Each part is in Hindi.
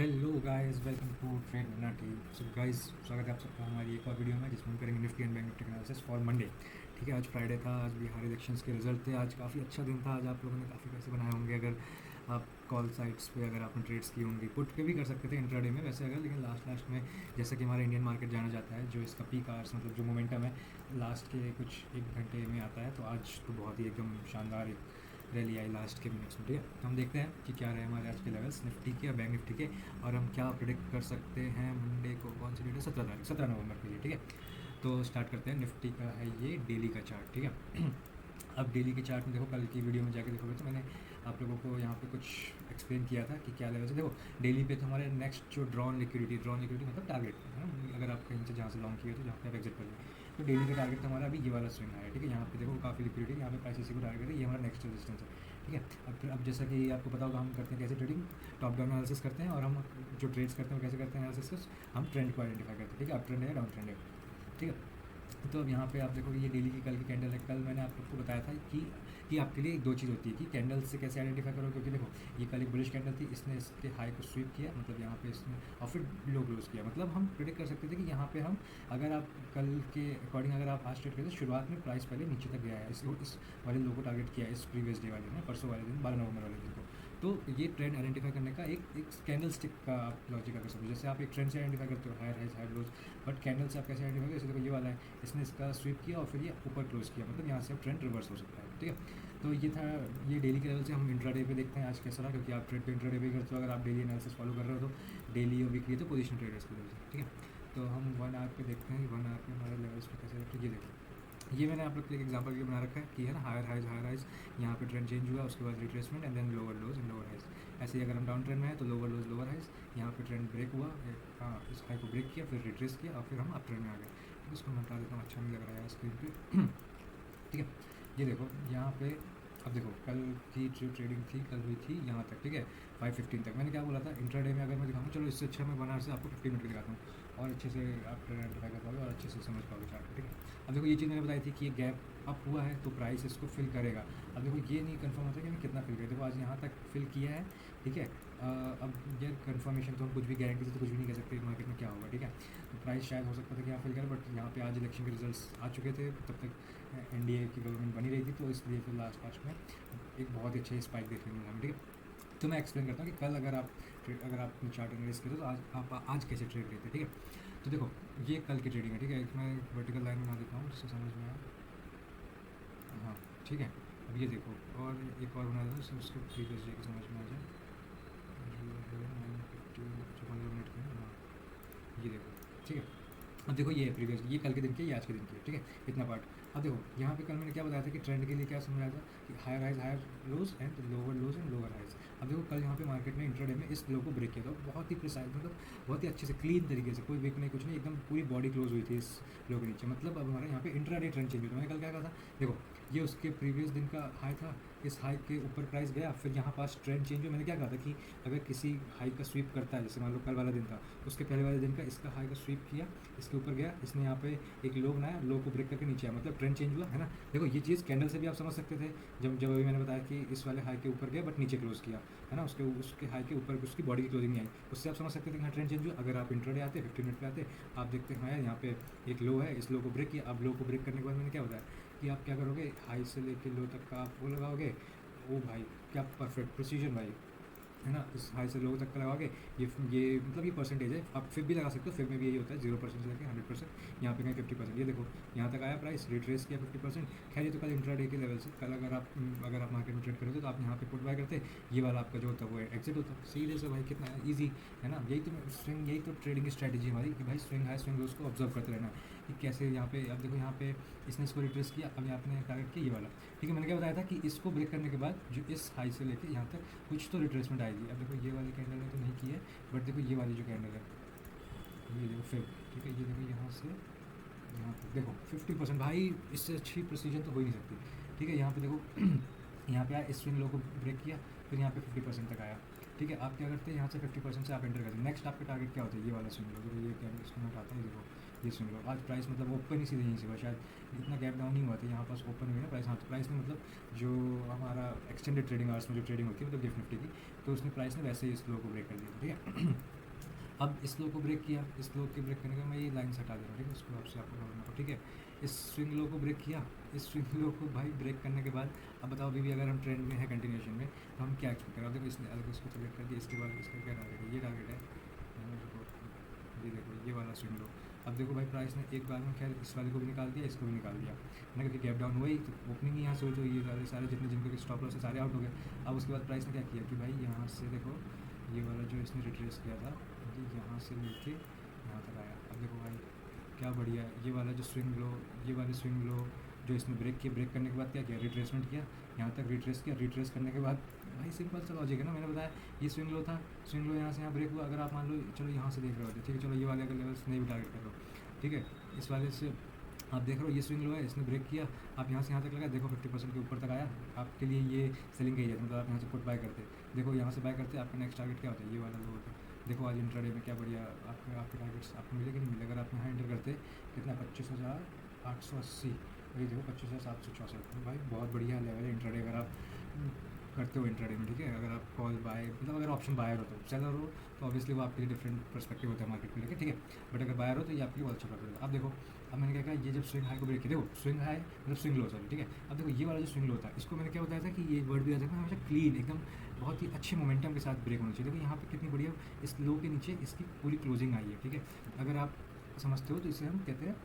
Hello guys, welcome to Trade Minati. So guys, स्वागत है आप सबका हमारी एक और वीडियो में जिसमें हम करेंगे निफ्टी एंड बैंक निफ्टी का एनालिसिस फॉर मंडे। ठीक है, आज फ्राइडे था, आज बिहार इलेक्शंस के रिजल्ट थे। आज काफ़ी अच्छा दिन था। आज आप लोगों ने काफ़ी पैसे बनाए होंगे अगर आप कॉल साइट्स पे अगर आपने ट्रेड्स की होंगी। पुट पे भी कर सकते थे इंट्राडे में वैसे अगर, लेकिन लास्ट में जैसा कि हमारा इंडियन मार्केट जाना जाता है, जो इसका पीक आवर्स मतलब जो मोमेंटम है लास्ट के कुछ एक घंटे में आता है, तो आज तो बहुत ही एकदम शानदार एक रैली आई लास्ट के मिनट्स में। ठीक है, तो हम देखते हैं कि क्या रहे हमारे आज के लेवल्स निफ्टी के और बैंक निफ्टी के, और हम क्या प्रिडिक्ट कर सकते हैं मंडे को। कौन सी डेट है? 17 नवंबर के लिए। ठीक है, तो स्टार्ट करते हैं। निफ्टी का है ये डेली का चार्ट। ठीक है अब डेली के चार्ट में देखो, कल की वीडियो में जाके देखोगे तो मैंने आप लोगों को यहाँ पे कुछ एक्सप्लेन किया था कि क्या लेवल से। देखो डेली पे तो हमारे नेक्स्ट जो ड्रॉन लिक्विडिटी मतलब टारगेट है ना, अगर आप कहीं से जहाँ से लॉन्ग किए तो जहाँ पे आप एग्जिट कर रहे तो डेली का टारगेट तो हमारा अभी ये वाला स्विंग है। ठीक है, यहाँ पे देखो काफ़ी लिक्विडिटी, यहाँ पे प्राइस इसी को टारगेट है, ये हमारा नेक्स्ट रेजिस्टेंस है। ठीक है, अब जैसा कि आपको पता होगा हम करते हैं कैसे ट्रेडिंग, टॉप डाउन एनालिसिस करते हैं, और हम जो ट्रेड्स करते हैं वो कैसे करते हैं एनालिसिस, हम ट्रेंड को आइडेंटिफाई करते हैं। ठीक है, अप ट्रेंड है, डाउन ट्रेंड है। ठीक है, तो अब यहाँ पे आप देखोगे ये डेली की कल की कैंडल है। कल मैंने आप लोग को बताया था कि आपके लिए दो चीज़ होती है कि कैंडल से कैसे आइडेंटिफाई करो, क्योंकि देखो ये कल एक बुलिश कैंडल थी, इसने इसके हाई को स्वीप किया, मतलब यहाँ पे इसने और फिर लो क्लोज किया। मतलब हम प्रेडिक्ट कर सकते थे कि यहाँ पे हम, अगर आप कल के अकॉर्डिंग अगर आप आज ट्रेड करें तो शुरुआत में प्राइस पहले नीचे तक गया है, इस वाले लो को टारगेट किया है, इस प्रीवियस डे वाले दिन, परसों वाले दिन, 12 नवंबर वाले दिन को। तो ये ट्रेंड आइडेंटिफाई करने का एक कैंडल स्टिक का आप लॉजिक अगर समझो, जैसे आप एक ट्रेंड से आइडेंटिफाई करते हो higher highs higher lows, but candle से आप कैसे आइडेंटिफाई करें? जैसे देखो ये वाला है, इसने इसका स्वीप किया और फिर ये ऊपर क्लोज किया, मतलब यहाँ से अब ट्रेंड रिवर्स हो सकता है। ठीक है, तो ये था ये डेली के लेवल से। हम इंट्राडे पे देखते हैं आज कैसा रहा, क्योंकि आप ट्रेड पे इंट्राडे पे करते हो, अगर आप डेली एनालिसिस फॉलो कर रहे हो तो डेली और वीकली तो पोजीशन ट्रेडर्स के लेवल से। ठीक है, तो हम 1 आवर पे देखते हैं कि 1 आवर पे हमारे लेवल्स पे कैसे रहते हैं। ये देखो, ये मैंने आप लोग के लिए एग्जांपल के लिए बना रखा है कि है ना, हायर हाइज, यहाँ पे ट्रेंड चेंज हुआ, उसके बाद retracement and then lower lows and lower highs. ऐसे ही अगर हम डाउन ट्रेंड में है तो लोअर लोज लोअर हाइज, यहाँ पे ट्रेंड ब्रेक हुआ, हाँ इस हाई को ब्रेक किया, फिर रिट्रेस किया और फिर हम अप ट्रेंड में आ गए। तो इसको मैं हटा देता हूँ, अच्छा नहीं लग रहा है स्क्रीन पे। ठीक है, ये देखो यहाँ पे, अब देखो कल की जो ट्रेडिंग थी कल हुई थी यहाँ तक। ठीक है, 5:15 तक। मैंने क्या बोला था, इंट्राडे में अगर मैं दिखाऊँ, चलो इससे अच्छा मैं 1 आवर से आपको 50 मिनट का दिखाता हूँ, और अच्छे से आप ट्रेड आइडेंटिफाई कर पाओगे और अच्छे से समझ पाओगे चार्ट। ठीक है, अब देखो ये चीज़ मैंने बताई थी कि ये गैप अप हुआ है तो प्राइस इसको फिल करेगा। अब देखो ये नहीं कंफर्म होता कि कितना फिल करेगा। देखो आज यहाँ तक फिल किया है। ठीक है, अब यार कंफर्मेशन तो हम कुछ भी गारंटी से तो कुछ भी नहीं कह सकते मार्केट में क्या होगा। ठीक है, तो प्राइस शायद हो सकता था कि यहाँ फिल करे, बट यहाँ पे आज इलेक्शन के रिजल्ट्स आ चुके थे, तब तक एनडीए की गवर्नमेंट बनी रही थी, तो इसलिए फिर लास्ट में एक बहुत ही अच्छा स्पाइक देखने को मिला हमें। ठीक है, तो मैं एक्सप्लेन करता हूँ कि कल अगर आप चार्ट एनालिसिस करें तो आज कैसे ट्रेड लेते हैं। ठीक है, तो देखो ये कल की ट्रेडिंग है। ठीक है, मैं वर्टिकल लाइन बना देता हूँ जिससे समझ में आए। हाँ ठीक है, अब ये देखो, और एक और बना देता हूँ जिससे उसके प्रीवियस डे की समझ में आ जाए। ये है 9:50, जो 15 मिनट का है। हाँ ये देखो, ठीक है, अब देखो ये है प्रीवियस, ये कल के दिन की, ये आज के दिन की है। ठीक है, इतना पार्ट। अब देखो यहाँ पे कल मैंने क्या बताया था कि ट्रेंड के लिए क्या समझाया था कि higher highs higher lows and lower highs. अब देखो कल यहाँ पे मार्केट ने इंट्राडे में इस लो को ब्रेक किया था, बहुत ही प्रिसाइज, मतलब बहुत ही अच्छे से क्लीन तरीके से, कोई विक नहीं कुछ नहीं, एकदम पूरी बॉडी क्लोज हुई थी इस लो के नीचे। मतलब अब हमारा यहाँ पे इंट्राडे ट्रेंड चेंज हुआ। मैंने कल क्या कहा था, देखो ये उसके प्रीवियस दिन का हाई था, इस हाई के ऊपर प्राइस गया, फिर यहाँ पास ट्रेंड चेंज हुआ। मैंने क्या कहा था कि अगर किसी हाई का स्वीप करता है, जैसे मान लो कल वाला दिन था, उसके पहले वाले दिन का इसका हाई का स्वीप किया, इसके ऊपर गया, इसने यहाँ पे एक लो बनाया, लो को ब्रेक करके नीचे आया, मतलब ट्रेंड चेंज हुआ है ना। देखो ये चीज़ कैंडल से भी आप समझ सकते थे, जब अभी मैंने बताया कि इस वाले हाई के ऊपर गया बट नीचे क्लोज किया है ना, उसके हाई के ऊपर उसकी बॉडी की क्लोजिंग नहीं आई, उससे आप समझ सकते थे कि हाँ ट्रेंड चेंज हुआ। अगर आप इंट्राडे आते 50 मिनट पे आते, आप देखते हैं हाँ यार यहाँ पे एक लो है, इस लो को ब्रेक किया। अब लो को ब्रेक करने के बाद मैंने क्या बताया कि आप क्या करोगे, हाई से लेके लो तक का आप वो लगाओगे। ओ भाई क्या परफेक्ट प्रोसीजन भाई, है ना, इस हाई से लो तक का लगाओगे। ये मतलब ये परसेंटेज है, आप फिर भी लगा सकते हो, फिर में भी यही होता है 0% से लेकर 100%, यहाँ पे कहीं 50%। ये देखो यहाँ तक आया प्राइस, रिट्रेस किया 50%। खैर ये तो कल इंट्राडे के लेवल से, कल अगर आप मार्केट में ट्रेड करते तो आप यहाँ पे पुट बाय करते, ये वाला आपका जो होता है वो एग्जिट होता। सीधे से भाई कितना ईजी है ना, यही तो ट्रेडिंग की स्ट्रैटेजी हमारी कि भाई स्विंग हाई स्विंग लो उसको ऑब्जर्व करते रहना कि कैसे यहाँ पे। अब देखो यहाँ पे इसने इसको रिट्रेस किया, अब आपने टारगेट किया ये वाला। ठीक है, मैंने क्या बताया था कि इसको ब्रेक करने के बाद जो इस हाई से लेके यहाँ तक कुछ तो रिट्रेसमेंट आएगी। अब देखो ये वाली कैंडल ने तो नहीं की है, बट देखो ये वाली जो कैंडल है, ये देखो फिर, ठीक है, ये देखो यहाँ से यहाँ तक देखो 50%। भाई इससे अच्छी प्रोसीजन तो हो ही नहीं सकती। ठीक है, यहाँ पे देखो यहाँ पे आया, इस स्विंग लो को ब्रेक किया, फिर यहाँ पे 50% तक आया। ठीक है, आप क्या करते हैं, यहाँ से 50% से आप एंटर करते हैं। नेक्स्ट आपका टारगेट क्या होता है, ये वाला स्विंग लो। देखो ये क्या, इसको मैं हटाता हूँ, देखो ये स्विंग लो। आज प्राइस मतलब ओपन ही सीधे यहीं से हुआ, शायद इतना गैप डाउन नहीं हुआ था, यहाँ पास ओपन हुई ना प्राइस। हाँ, तो प्राइस ने मतलब जो हमारा एक्सटेंडेड ट्रेडिंग आवर्स में जो ट्रेडिंग होती है मतलब गिफ्ट निफ्टी की, तो उसने प्राइस ने वैसे ही इस लो को ब्रेक कर दिया, ठीक है। अब इस लो को ब्रेक किया, इस लो के ब्रेक करने के मैं ये लाइन हटा दे रहा हूँ, ठीक है, उसको आपसे आपको समझना को, ठीक है। इस स्विंग लो को ब्रेक किया, इस स्विंग लो को भाई ब्रेक करने के बाद अब बताओ अभी भी अगर हम ट्रेंड में है कंटिन्यूशन में, तो हम क्या एक्सपेक्ट करें। देखो इसने अगर इसको सेलेक्ट कर दिया, इसके बाद इसका क्या टारगेट है, ये टारगेट है, ये देखो ये वाला स्विंग लो। अब देखो भाई प्राइस ने एक बार में खैर इस वाले को भी निकाल दिया, इसको भी निकाल दिया ना, क्योंकि गैप डाउन हुआ ही तो ओपनिंग ही यहाँ से हुई, तो ये सारे सारे जितने जिनके स्टॉप लॉस है सारे आउट हो गए। अब उसके बाद प्राइस ने क्या किया कि भाई यहाँ से देखो ये वाला जो इसने रिट्रेस किया था, ये यहाँ से लेके यहाँ तक आया। अब देखो भाई क्या बढ़िया है, ये वाला जो स्विंग लो, ये वाले स्विंग लो जो इसने ब्रेक किया, ब्रेक करने के बाद क्या किया, रिट्रेसमेंट किया, यहाँ तक रिट्रेस किया, रिट्रेस करने के बाद भाई सिंपल सा लॉजिक है ना, मैंने बताया ये स्विंग लो था, स्विंग लो यहाँ से यहाँ ब्रेक हुआ। अगर आप मान लो चलो यहाँ से देख रहे होते, ठीक है, चलो ये वाले अगर लेवल्स नहीं भी टारगेट कर लो, ठीक है, इस वाले से आप देख रहे हो ये स्विंग लो है, इसने ब्रेक किया, आप यहाँ से यहाँ तक लगा, देखो 50% के ऊपर तक आया, आपके लिए ये सेलिंग का एरिया था, मतलब आप यहाँ से पुट बाय करते, देखो यहाँ से बाय करते, आपका नेक्स्ट टारगेट क्या होता है, ये वाला लो होता है। देखो आज इंट्राडे में क्या बढ़िया आपके टारगेट्स आपको मिले कि नहीं मिले। अगर आप यहाँ एंटर करते कितना 25,880, वही देखो 25,764, भाई बहुत बढ़िया लेवल है इंट्राडे अगर आप करते हो इंट्राडे में, ठीक है। अगर आप कॉल बाय मतलब अगर ऑप्शन बायर हो तो, सेलर हो तो ऑब्वियसली वो आपके लिए डिफरेंट पर्सपेक्टिव होता है मार्केट को लेकर, ठीक है। बट अगर बायर हो तो ये आपके लिए बहुत अच्छा प्रॉफिट है। अब देखो अब मैंने क्या कहा, ये जब स्विंग हाई को ब्रेक किया, देखो स्विंग हाई मतलब स्विंग लो सॉरी, ठीक है। अब देखो ये वाला जो स्विंग लो होता है, इसको मैंने क्या बताया था कि ये वर्ड भी आता है हमेशा क्लीन एकदम बहुत ही अच्छे मोमेंटम के साथ ब्रेक होना चाहिए। देखो यहाँ पे कितनी बढ़िया इस लो के नीचे इसकी पूरी क्लोजिंग आई है, ठीक है। अगर आप समझते हो तो इसे हम कहते हैं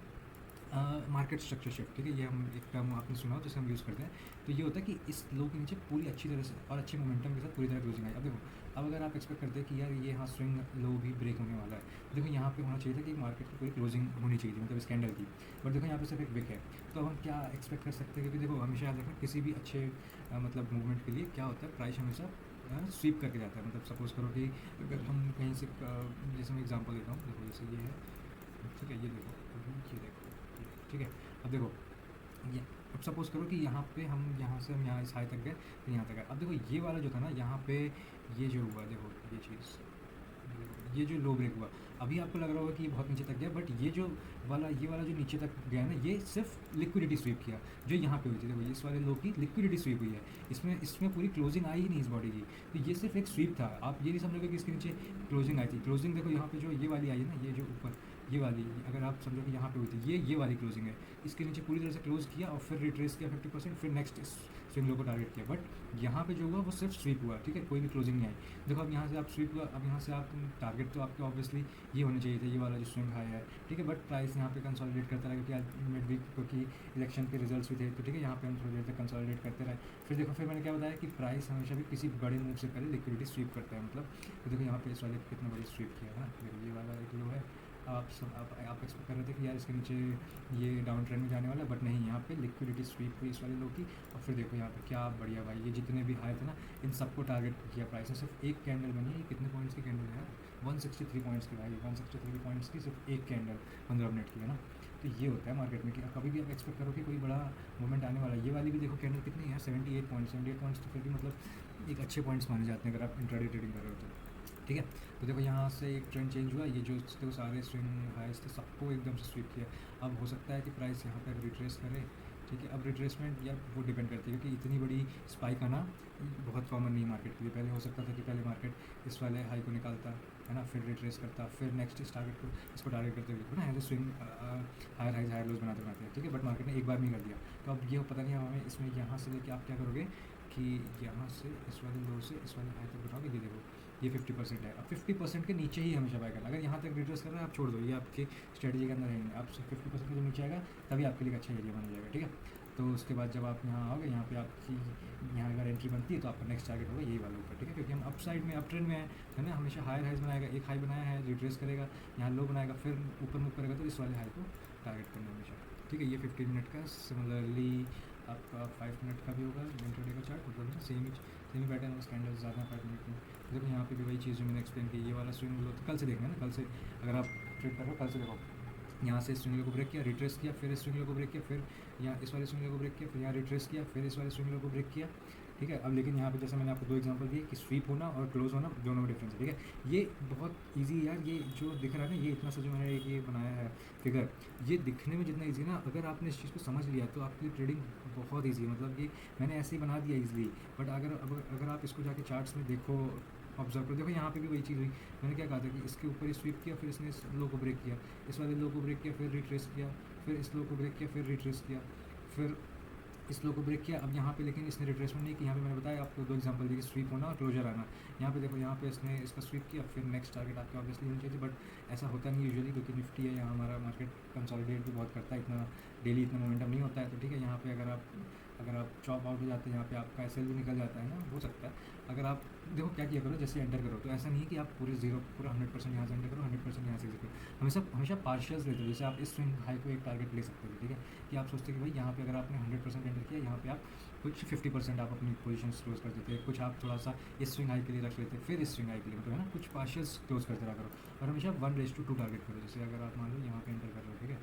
मार्केट स्ट्रक्चर शिफ्ट, ठीक है। ये हम एक टर्म आपने सुना हो जिसे हम यूज़ करते हैं। तो ये होता है कि इस लो के नीचे पूरी अच्छी तरह से और अच्छे मोमेंटम के साथ पूरी तरह क्लोजिंग आई। अब देखो अब अगर आप एक्सपेक्ट करते हैं कि यार ये हाँ स्विंग लो भी ब्रेक होने वाला है, देखो यहाँ पे होना चाहिए था कि मार्केट की पूरी क्लोजिंग होनी चाहिए थी मतलब इस कैंडल की, बट देखो यहाँ पे सिर्फ एक विक है। तो अब हम क्या एक्सपेक्ट कर सकते हैं, क्योंकि देखो हमेशा याद रखना किसी भी अच्छे मतलब मूवमेंट के लिए क्या होता है, प्राइस हमेशा स्वीप करके जाता है। मतलब सपोज़ करो कि अगर हम कहीं से जैसे मैं एग्जांपल देता हूँ, देखो जैसे ये है, ठीक है, ये देखो, ठीक है। अब देखो ये अब सपोज़ करो कि यहाँ पे हम यहाँ से हम यहाँ इस हाई तक गए, फिर यहाँ तक गए। अब देखो ये वाला जो था ना, यहाँ पे ये जो हुआ, देखो ये चीज़, ये जो लो ब्रेक हुआ, अभी आपको लग रहा होगा कि ये बहुत नीचे तक गया, बट ये जो ये वाला जो नीचे तक गया ना, ये सिर्फ लिक्विडिटी स्वीप किया जो यहाँ पे हुई थी। देखो इस वाले लो की लिक्विडिटी स्वीप हुई है, इसमें पूरी क्लोजिंग आई ही नहीं इस बॉडी की, तो ये सिर्फ एक स्वीप था। आप ये नहीं समझोगे कि इसके नीचे क्लोजिंग आई थी। क्लोजिंग देखो यहाँ पे जो ये वाली आई है ना, ये जो ऊपर ये वाली, अगर आप समझो कि यहाँ पे हुई थी, ये वाली क्लोजिंग है, इसके नीचे पूरी तरह से क्लोज किया और फिर रिट्रेस किया 50%, फिर नेक्स्ट स्विंग लो को टारगेट किया। बट यहाँ पे जो हुआ वो सिर्फ स्वीप हुआ, ठीक है, कोई भी क्लोजिंग नहीं आई। देखो अब यहाँ से आप स्वीप हुआ, अब यहाँ से आप टारगेट तो आपके ऑब्वियसली ये होने चाहिए थे, ये वाला जो स्विंग हाई है, ठीक है। बट प्राइस यहाँ पे कंसोलिडेट करता रहा, क्योंकि आज मिड वीक क्योंकि इलेक्शन के रिजल्ट्स भी थे, तो ठीक है, यहाँ पे हम थोड़ी देर तक कंसोलिडेट करते रहे। फिर देखो फिर मैंने क्या बताया कि प्राइस हमेशा भी किसी बड़े मूव से पहले लिक्विडिटी स्वीप करता है। मतलब तो देखो यहाँ पे इस वाले कितना बड़ी स्वीप किया है ना, देखो ये वाला एक लो है, आप एक्सपेक्ट कर रहे थे कि यार इसके नीचे ये डाउन ट्रेंड में जाने वाला है, बट नहीं, यहाँ पे लिक्विडिटी स्वीप हुई इस वाले लो की। और फिर देखो यहाँ पे क्या बढ़िया भाई, ये जितने भी हाई थे ना, इन सबको टारगेट किया प्राइस ने। सिर्फ एक कैंडल बनी है, ये कितने पॉइंट्स की कैंडल है, 163 पॉइंट्स की भाई, 163 पॉइंट्स की सिर्फ एक कैंडल 15 मिनट की है ना। तो ये होता है मार्केट में कि कभी भी आप एक्सपेक्ट करो कि कोई बड़ा मूवमेंट आने वाला है। ये वाली भी देखो कैंडल कितनी है, 78 पॉइंट्स, तो फिर भी मतलब एक अच्छे पॉइंट्स माने जाते हैं अगर आप इंट्राडे ट्रेडिंग कर रहे हो तो, ठीक है। तो देखो यहाँ से एक ट्रेंड चेंज हुआ, ये जो देखो सारे स्विंग हाइस थे सबको एकदम से स्वीप किया। अब हो सकता है कि प्राइस यहाँ पर रिट्रेस करे, ठीक है। अब रिट्रेसमेंट या वो डिपेंड करती है, क्योंकि इतनी बड़ी स्पाइक आना बहुत कॉमन नहीं मार्केट के लिए। पहले हो सकता था कि पहले मार्केट इस वाले हाई को निकालता है ना, फिर रिट्रेस करता, फिर नेक्स्ट इस टारगेट को इसको टारगेट करते हुए ना, ऐसे swing higher highs higher lows बनाते हैं, ठीक है। बट मार्केट ने एक बार नहीं कर दिया, तो अब ये पता नहीं हमें इसमें यहाँ से लेके आप क्या करोगे कि यहाँ से इस वाले लो से इस वाले हाई तक बनाओगे। ये देखो ये 50% है, अब 50% के नीचे ही हमेशा बाय करना। अगर यहाँ तक रिट्रेस कर रहा है आप छोड़ दो, ये आपकी स्ट्रेटजी के अंदर रहेंगे। आप 50% के जो नीचे आएगा तभी आपके लिए अच्छा एरिया बना जाएगा, ठीक है। तो उसके बाद जब आप यहाँ आओगे, यहाँ पे आपकी यहाँ अगर एंट्री बनती है तो आपका नेक्स्ट टारगेट होगा यही वाला ऊपर, ठीक है। क्योंकि हम अप साइड में अप ट्रेंड में है ना, हमेशा हायर हाइज बनाएगा। एक हाई बनाया है, रिट्रेस करेगा, यहाँ लो बनाएगा, फिर ऊपर मूव करेगा, तो इस वाले हाई को टारगेट करना हमेशा, ठीक है। ये 15 मिनट का, सिमिलरली आपका 5 मिनट का भी होगा इंट्राडे का चार्ट, मतलब सेम ही पैटर्न है, कैंडल्स ज़्यादा 5 मिनट में। देखो यहाँ पे भी वही चीज़ जो मैंने एक्सप्लेन की, ये वाला स्विंग लो तो कल से देखना है ना, कल से अगर आप ट्रेड कर रहे हो कल से देखो, यहाँ से स्विंग लो को ब्रेक किया, रिट्रेस किया, फिर इस स्विंग लो को ब्रेक किया, फिर यहाँ इस वाले स्विंग लो को ब्रेक किया, फिर यहाँ रिट्रेस किया, फिर इस वाले स्विंग लो को ब्रेक किया, ठीक है। अब लेकिन यहाँ पे जैसे मैंने आपको दो एग्जांपल दिए कि स्वीप होना और क्लोज होना दोनों में डिफरेंस है, ठीक है। ये बहुत ईजी यार, ये जो दिख रहा है ना, ये इतना सा जो मैंने ये बनाया है फिगर, ये दिखने में जितना ईजी है ना, अगर आपने इस चीज़ को समझ लिया तो आपके लिए ट्रेडिंग बहुत ईजी है। मतलब ये मैंने ऐसे ही बना दिया ईजिली, बट अगर आप इसको जाके चार्ट्स में देखो, ऑब्जर्व करो, देखो यहाँ पे भी वही चीज़ हुई। मैंने क्या कहा था कि इसके ऊपर ही स्वीप किया, फिर इसने इस लो को ब्रेक किया, इस वाले लो को ब्रेक किया, फिर रिट्रेस किया, फिर इस लो को ब्रेक किया, फिर रिट्रेस किया, फिर इस लो को ब्रेक किया। अब यहाँ पे लेकिन इसने रिट्रेसमेंट नहीं किया। यहाँ पे मैंने बताया आपको दो एग्जांपल दिए, स्वीप होना और क्लोजर आना। यहाँ पे देखो, यहाँ पे इसने इसका स्वीप किया, फिर नेक्स्ट टारगेट आपके ऑब्वियसली होनी चाहिए, बट ऐसा होता नहीं यूजुअली, क्योंकि निफ्टी है, यहाँ हमारा मार्केट कंसोलिडेट भी बहुत करता है, इतना डेली इतना मोमेंटम नहीं होता है। तो ठीक है, यहाँ पे अगर आप चॉप आउट हो जाते हैं, यहाँ पे आपका एसएल भी निकल जाता है ना, हो सकता है। अगर आप देखो क्या किया करो, जैसे एंटर करो तो ऐसा नहीं है कि आप पूरे 100% यहाँ से एंटर करो, 100% यहाँ से एग्जिट करो। हमेशा पार्शियल्स लेते हो। जैसे आप इस स्विंग हाई को एक टारगेट ले सकते हो, ठीक है, कि आप सोचते हैं कि भाई यहाँ पे अगर आपने 100% एंटर किया, यहाँ पे आप कुछ 50% आप अपनी पोजीशन क्लोज कर देते हैं, कुछ आप थोड़ा सा इस स्विंग हाई के लिए रख लेते हैं, फिर इस स्विंग हाई के लिए, मतलब है ना, कुछ पार्शियल्स क्लोज करते रहा करो। और हमेशा 1:2 टारगेट करो। जैसे अगर आप मान लो यहाँ पे एंटर कर रहे हो, ठीक है,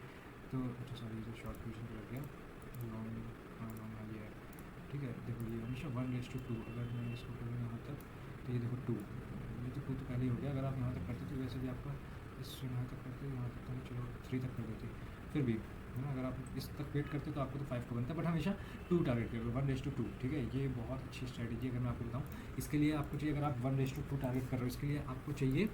तो अच्छा सॉरी, ये शॉर्ट पोजीशन पर लग गया, लॉन्ग हाई है, ठीक है। देखो ये हमेशा 1:2, अगर मैं इसको करूँ यहाँ तक, तो ये देखो 2, ये तो 2 तो पहले ही हो गया। अगर आप यहाँ तक करते तो वैसे भी आपका इस यहाँ तक करते, यहाँ तक तो चलो 3 तक कर देते, फिर भी है ना, अगर आप इस तक वेट करते तो आपको तो 5 को बनता है, बट हमेशा 2 टारगेट करो, 1:2, ठीक है। ये बहुत अच्छी स्ट्रैटेजी अगर मैं आपको बताऊँ, इसके लिए आपको चाहिए, अगर आप 1:2 टारगेट कर रहे हो, इसके लिए आपको चाहिए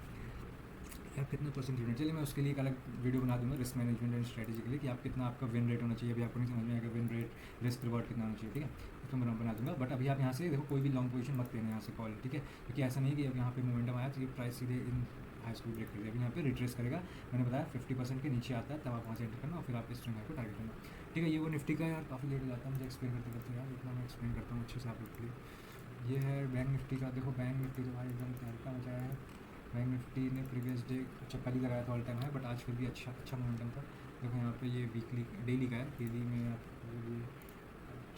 यार कितना परसेंट होना चाहिए। मैं उसके लिए एक अलग वीडियो बना दूंगा रिस्क मैनेजमेंट एंड स्ट्रैटेजी के लिए, कि आप कितना आपका विन रेट होना चाहिए। अभी आपको नहीं समझ में आएगा विन रेट, रिस्क रिवॉर्ड कितना होना चाहिए, ठीक है, तो मैं बना दूंगा। बट अभी आप यहाँ से देखो, कोई भी लॉन्ग पोजीशन मत लेना यहाँ से कॉल, ठीक है, क्योंकि ऐसा नहीं कि अब यहाँ पे मोमेंटम आया तो ये प्राइस सीधे इन हाई स्कूल ब्रेक कर दिया। अभी यहाँ पे रिट्रेस करेगा, मैंने बताया 50% के नीचे आता है, तब आप वहाँ से एंटर करना और फिर आप इस स्विंग हाई को टारगेट करना, ठीक है। ये वो निफ्टी का यार काफ़ी लेट हो जाता है मुझे एक्सप्लेन करते करते यार, इतना मैं एक्सप्लेन करता हूँ अच्छे से आप लोग के लिए। ये है बैंक निफ्टी का। देखो बैंक निफ्टी तो भाई एकदम तहलका मचाया है। बैंक निफ्टी ने प्रीवियस डे अच्छा कल ही लगाया था ऑल टाइम है, बट आज फिर भी अच्छा मोमेंटम था। देखो यहाँ पे ये वीकली डेली का है, डेली में आपको ये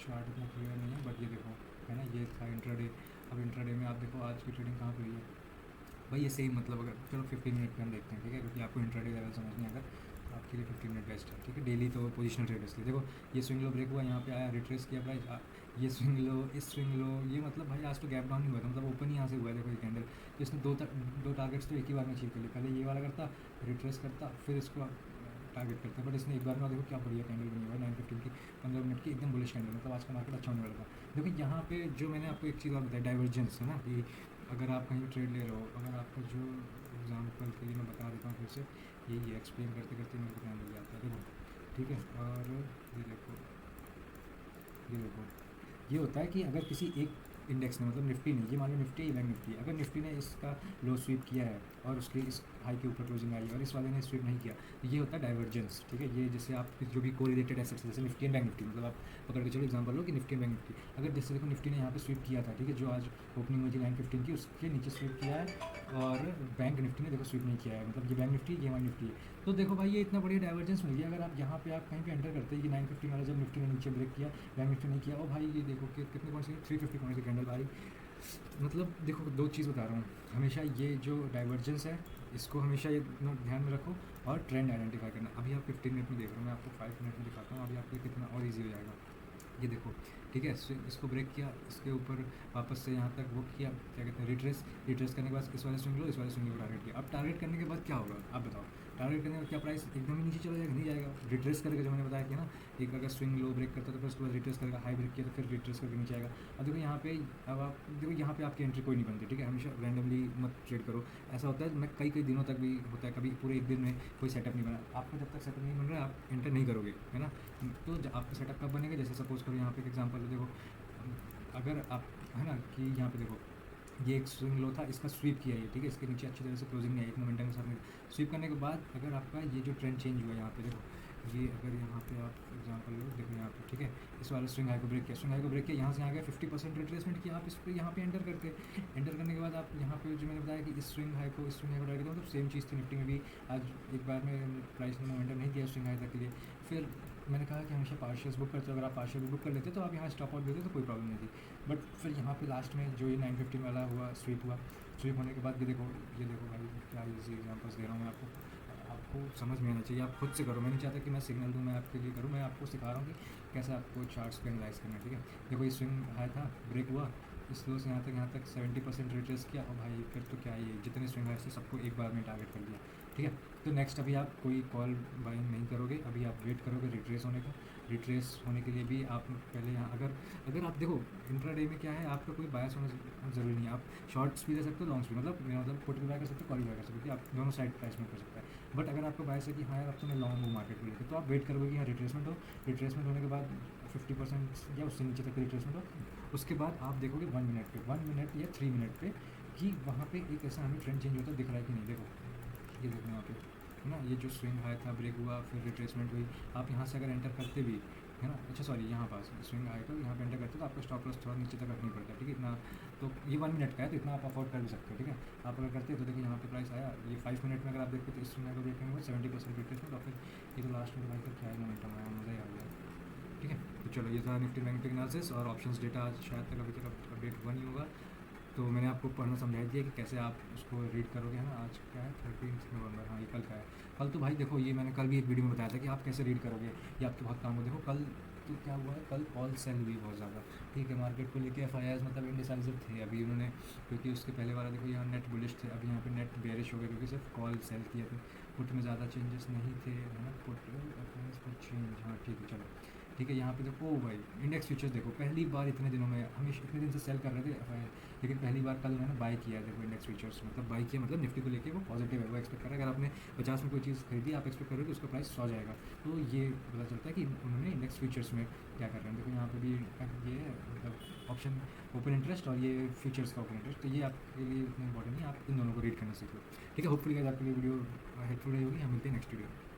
चार्ट इतना क्लियर नहीं है, बट ये देखो है ना, ये था इंट्राडे। अब इंट्राडे में आप देखो आज की ट्रेडिंग कहाँ पे हुई है भाई, ये सेम, मतलब अगर चलो 15 मिनट पे हम देखते हैं, ठीक है, क्योंकि आपको इंट्राडे लेवल समझ नहीं आएगा तो आपके लिए 15 मिनट बेस्ट है, ठीक है। डेली तो पोजिशनल ट्रेडर्स के लिए देखो, ये स्विंग लो ब्रेक हुआ, यहाँ पे आया, रिट्रेस किया प्राइस, ये स्विंग लो, इस स्विंग लो, ये मतलब भाई आज तो गैप डाउन नहीं हुआ था, मतलब ओपन ही यहाँ से हुआ है। देखो ये कैंडल, तो इसने दो टारगेट्स तो एक ही बार में अचीव कर लिए। पहले ये वाला करता, रिट्रेस करता, फिर इसको टारगेट करता, बट इसने एक बार में देखो क्या बढ़िया कैंडल बनी हुआ है 9:15 की, 15 मिनट की एकदम बुलिश कैंडल, मतलब आज का मार्केट अच्छा होने वाला था। देखो यहाँ पे जो मैंने आपको एक चीज़ और बताई, डाइवर्जेंस है ना, कि अगर आप कहीं ट्रेड ले रहे हो, अगर आपका जो एग्जाम्पल के लिए मैं बता देता हूँ फिर से, यही एक्सप्लेन करते करते मेरे को टाइम लग जाता है, देखो, ठीक है। और ये देखो, ये होता है कि अगर किसी एक इंडेक्स ने, मतलब निफ्टी ने, ये मान लो निफ्टी या बैंक निफ्टी, अगर निफ्टी ने इसका लो स्वीप किया है और उसके इस हाई के ऊपर क्लोजिंग आई है और इस वाले ने स्वीप नहीं किया, तो ये होता है डाइवर्जेंस, ठीक है। ये जैसे आप जो भी कोरिलेटेड एसेट्स जैसे निफ्टी एंड बैंक निफ्टी, मतलब आप पकड़ के चलो एग्जांपल लो कि निफ्टी एंड बैंक निफ्टी, अगर जैसे देखो निफ्टी ने यहाँ पे स्वीप किया था, ठीक है, जो आज ओपनिंग हुई थी 9:15 की, उसके नीचे स्वीप किया है, और बैंक निफ्टी ने देखो स्वीप नहीं किया है, मतलब ये बैंक निफ्टी, ये हमारी निफ्टी है। तो देखो भाई ये इतना बढ़िया डाइवर्जेंस मिल गया। अगर आप यहाँ पे आप कहीं पे एंटर करते हैं कि 9:15 वाला, जब निफ्टी ने नीचे ब्रेक किया, बैंक निफ्टी नहीं किया, और भाई ये देखो कि कितने पॉइंट्स, 350 पॉइंट्स की कैंडल भाई। मतलब देखो दो चीज़ बता रहा हूँ, हमेशा ये जो डाइवर्जेंस है इसको हमेशा ये ध्यान में रखो, और ट्रेंड आइडेंटिफाई करना। अभी आप 15 मिनट में देख रहे हो, मैं आपको 5 मिनट में दिखाता हूँ, अभी आपके लिए कितना और ईजी हो जाएगा। ये देखो, ठीक है, इसको ब्रेक किया, इसके ऊपर वापस से यहाँ तक वो किया, क्या कहते हैं, रिट्रेस करने के बाद इस वाले स्विंग लो, इस वाले स्विंग को टारगेट किया। अब टारगेट करने के बाद क्या होगा आप बताओ, टारगेट करने के बाद क्या प्राइस एकदम ही नीचे चला जाएगा? नहीं जाएगा, रिट्रेस करेगा, जो मैंने बताया कि ना, एक अगर स्विंग लो ब्रेक करता है तो फिर उसके बाद रिट्रेस करेगा, हाई ब्रेक किया तो फिर रिट्रेस करके नीचे आएगा। अब देखो यहाँ पे, अब आप देखो यहाँ पे आपकी एंट्री कोई नहीं बनती, ठीक है, हमेशा रैंडमली मत ट्रेड करो। ऐसा होता है, मैं कई दिनों तक भी होता है, कभी पूरे एक दिन में कोई सेटअप नहीं बना आपका, जब तक सेटअप नहीं बन रहा है आप एंटर नहीं करोगे, है ना। तो आपका सेटअप कब बनेगा, जैसे सपोज करो यहाँ पे एक एग्जांपल देखो, अगर आप, है ना, कि यहाँ पे देखो ये एक स्विंग लो था, इसका स्वीप किया है, ठीक है, इसके नीचे अच्छी तरह से क्लोजिंग नहीं आई, एक मोमेंटम के साथ में स्वीप करने के बाद अगर आपका ये जो ट्रेंड चेंज हुआ यहाँ पे देखो, ये अगर यहाँ पे आप एग्जांपल लो, देखो यहाँ पे, ठीक है, इस वाले स्विंग हाई को ब्रेक किया, स्विंग हाई को ब्रेक किया, यहाँ से आ गया 50% रिट्रेसमेंट किया, आप इस पर यहाँ पे एंटर करने के बाद आप यहाँ पे जो मैंने बताया कि इस स्विंग हाई को टारगेट किया, मतलब सेम चीज़ थी निफ्टी में भी। आज एक बार में प्राइस ने मोमेंटम नहीं दिया स्विंग हाई तक के लिए, फिर मैंने कहा कि हमेशा पार्शियल्स बुक करते हो, अगर आप पार्शियल बुक कर लेते तो आप यहाँ स्टॉप आउट देते तो कोई प्रॉब्लम नहीं थी। बट फिर यहाँ पे लास्ट में जो ये 9:15 वाला हुआ, स्वीप होने के बाद भी देखो, ये देखो भाई क्या ईजी एग्जाम्पल्स दे रहा हूँ मैं आपको समझ में आना चाहिए, आप खुद से करो। मैं नहीं चाहता कि मैं सिग्नल दूँ, मैं आपके लिए करूँ, मैं आपको सिखा रहा हूँ कि कैसे आपको चार्ट्स को एनालाइज करना है। ठीक है, देखो ये स्विंग आया था, ब्रेक हुआ, इस लो से यहाँ तक 70% रिट्रेस किया, और भाई फिर तो क्या ये जितने स्विंग आए थे सबको एक बार में टारगेट कर दिया। ठीक है, तो नेक्स्ट अभी आप कोई कॉल बाइंग नहीं करोगे, अभी आप वेट करोगे रिट्रेस होने का। रिट्रेस होने के लिए भी आप पहले यहाँ अगर आप देखो इंट्राडे में क्या है, आपका कोई बायस होना ज़रूरी नहीं है। आप शॉर्ट्स भी ले सकते हो, लॉन्ग्स भी, मतलब मेरा मतलब पुट भी बाय कर सकते हो, कॉल भी बाय कर सकते हो, कि आप दोनों साइड प्राइस में कर सकते हैं। बट अगर आपका बायस है कि हाँ यार अब तो मैं लॉन्ग हूँ मार्केट को लेकर, तो आप वेट करोगे कि हाँ रिट्रेसमेंट हो। रिट्रेसमेंट होने के बाद 50% या उससे नीचे तक रिट्रेसमेंट हो, उसके बाद आप देखोगे 1 मिनट या 3 मिनट पे कि वहाँ पे एक ऐसा हमें ट्रेंड चेंज होता है, दिख रहा है कि नहीं। देखो ये देखो यहाँ पे है ना, ये जो स्विंग आया था, ब्रेक हुआ, फिर रिट्रेसमेंट हुई। आप यहाँ से अगर एंटर करते भी है ना, अच्छा सॉरी यहाँ पास स्विंग आए तो यहाँ पे एंटर करते तो आपको स्टॉप लॉस थोड़ा नीचे तक रखनी पड़ता है। ठीक है, इतना तो ये 1 मिनट का है, तो इतना आप अफोर्ड कर भी सकते हो। ठीक है, आप अगर करते तो देखिए यहाँ पे प्राइस आया, ये 5 मिनट में अगर आप देखते तो इस स्विंग को देखेंगे 70% रिट्रेसमेंट, और फिर ये तो लास्ट में तो भाई फिर क्या है मोमेंटम आया, मज़ा ही आ गया। ठीक है, तो चलो ये था निफ्टी बैंक एनालिसिस और ऑप्शंस डेटा। आज शायद तक अभी तक अपडेट हुआ नहीं होगा, तो मैंने आपको पढ़ना समझा दिया कि कैसे आप उसको रीड करोगे। है ना, आज क्या है 13 नवंबर, हाँ ये कल का है। कल तो भाई देखो ये मैंने कल भी एक वीडियो में बताया था कि आप कैसे रीड करोगे, ये आपके बहुत काम हो। देखो कल तो क्या हुआ है, कल कॉल सेल हुई बहुत ज़्यादा। ठीक है, मार्केट को लेके FIIs मतलब इनडिसाइसिव थे अभी उन्होंने, क्योंकि उसके पहले वाला देखो यहाँ नेट बुलिश थे, अभी यहाँ पे नेट बेरिश हो गए क्योंकि सिर्फ कॉल सेल किए थे। पुट में ज़्यादा चेंजेस नहीं थे, है ना, पुट चेंज, हाँ ठीक है चलो। ठीक है, यहाँ पे देखो भाई इंडेक्स फ्यूचर्स देखो पहली बार इतने दिनों में, हमेशा इतने दिन से सेल कर रहे थे FII, लेकिन पहली बार कल मैंने बाय किया है। देखो इंडेक्स फ्यूचर्स मतलब बाय किया मतलब निफ्टी को लेके वो पॉजिटिव है, वो एक्सपेक्ट कर रहा है। अगर आपने 50 में कोई चीज़ खरीदी, आप एक्सपेक्ट करोगे कि उसका प्राइस 100 जाएगा, तो ये पता चलता है कि उन्होंने इंडेक्स फ्यूचर्स में क्या कर रहे हैं। देखो यहाँ पे भी ये मतलब ऑप्शन ओपन इंटरेस्ट और ये फ्यूचर्स का ओपन इंटरेस्ट, तो ये आपके लिए इतना इंपॉर्टेंट नहीं, आप इन दोनों को रीड करना सीख लो। ठीक है, होपफुली गाइस आपके लिए वीडियो हेल्पफुल रही होगी। हम मिलते हैं नेक्स्ट वीडियो।